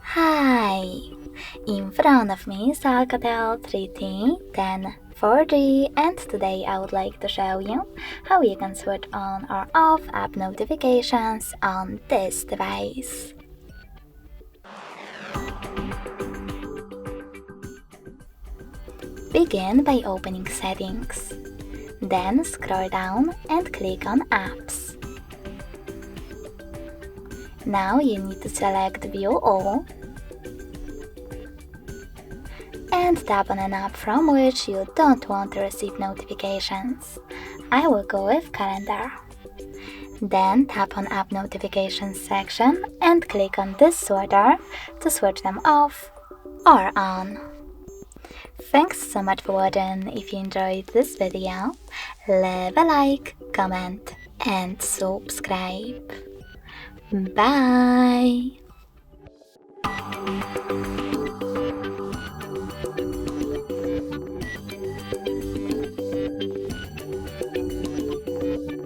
Hi! In front of me is ALCATEL 3T, then 4G, and today I would like to show you how you can switch on or off app notifications on this device. Begin by opening Settings. Then scroll down and click on Apps. Now you need to select View All and tap on an app from which you don't want to receive notifications. I will go with Calendar. Then tap on App Notifications section and click on this sorter to switch them off or on. Thanks so much for watching. If you enjoyed this video, leave a like, comment and subscribe. Bye!